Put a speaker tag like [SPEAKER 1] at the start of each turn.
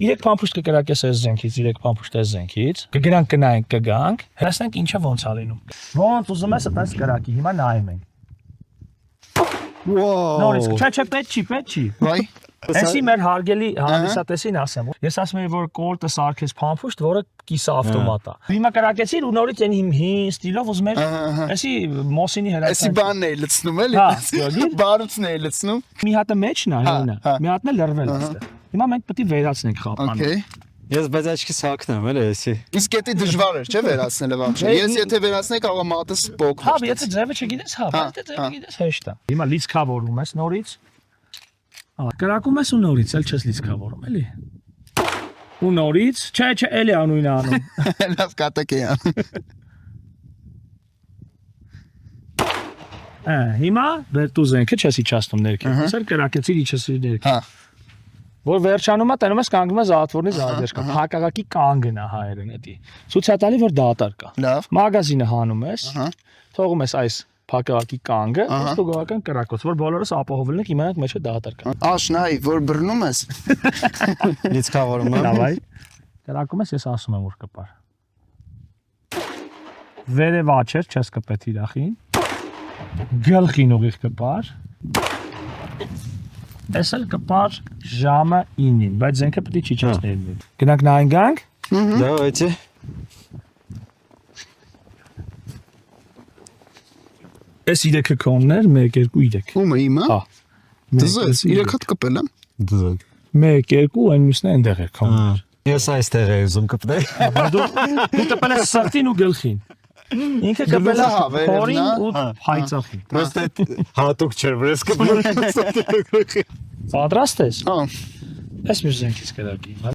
[SPEAKER 1] 3 փամփուշտ կկրակես այս զենքից, 3 փամփուշտ այս զենքից։ Կգնանք կնայենք, կգանք, հրացնենք ինչը ոնց ա լինում։ Ոնց ուզում ես այդպես կրակի, հիմա նայում ենք։ Նորից, չէ, պետք չի։
[SPEAKER 2] Վայ։
[SPEAKER 1] Այսի մեր հարգելի հանդիսատեսին ասեմ, ես ասում եմ որ կոլտը սարքես փամփուշտ, որը կիսա ավտոմատ է։ Հիմա կրակեցիր ու նորից այն հին ստիլով ուզում ես, այսի Մոսինի հրացան։
[SPEAKER 2] Այսի բանն է լցնում էլի։ Բարուցն է լցնում։
[SPEAKER 1] Մի հատը մեջն է, հինա։ Մի հատն է լրվել այստեղ։ Հիմա մենք պետք է վերացնենք խապանը։
[SPEAKER 2] Okay։
[SPEAKER 3] Ես բայց աչքիս հակնեմ էլի էսի։
[SPEAKER 2] Իսկ դա դժվար է, չէ՞ վերացնելը վաղ։ Ես եթե վերացնեի կարող եմ մատս փոք։
[SPEAKER 1] Հա, եթե ձևը չգիտես, հա, եթե ձևը գիտես, հեշտ է։ Հիմա լիցքավորում ես նորից։ Կրակում ես ու նորից, էլ չես լիցքավորում, էլի։ Ու նորից, չէ, էլի անույնը անում։
[SPEAKER 2] Լավ կատակ է անում։
[SPEAKER 1] Հիմա վերտու զենքը չես իջացնում ներքև։ Ասել կրակեցիր իջեցիր ներքև։
[SPEAKER 2] Հա։
[SPEAKER 1] Որ վերջանում է, տենում ես կանգնում է զատվորի զարդեշկա։ Հակառակի կանգն է հայերեն էդի։ Ցույց է տալի որ դատար կա։
[SPEAKER 2] Լավ։
[SPEAKER 1] Մագազինը հանում ես։
[SPEAKER 2] Ահա։
[SPEAKER 1] Թողում ես այս հակառակի կանգը, ստուգական կրակոց, որ բոլորս ապահովել ենք, իմանանք մեջը դատար կա։
[SPEAKER 2] Աշնայ, որ բռնում ես։
[SPEAKER 3] Լիցքավորում եմ։
[SPEAKER 1] Լավ այ։ Կրակում ես, ես ասում եմ որ կպար։ Վերև աչեր, չես կպետ իրախին։ Գլխին ուղիղ կպար։ Էսել կպար ժամը 9-ին, բայց զենքը պետք է չիջացնել։ Գնանք նայենք գանք։
[SPEAKER 3] Давайте։
[SPEAKER 1] Էս 3 կոններ, 1 2 3։
[SPEAKER 2] Ումը իմը։
[SPEAKER 1] Հա։
[SPEAKER 2] Դզես, 3 հատ կպել եմ։
[SPEAKER 3] Դզակ։
[SPEAKER 1] 1 2 այն մյուսն այնտեղ է կոններ։
[SPEAKER 3] Ես այստեղ եմ ուզում կպնել։
[SPEAKER 1] Դու տպել ես սրտին ու գլխին։ Ինքը կպել է փորին ու հայցախին։
[SPEAKER 3] Պրոստե հատուկ չէր, որ ես կպնել։
[SPEAKER 1] Պատրաստ ես։
[SPEAKER 2] Հա։
[SPEAKER 1] Այս մյուս զենքից կրակի։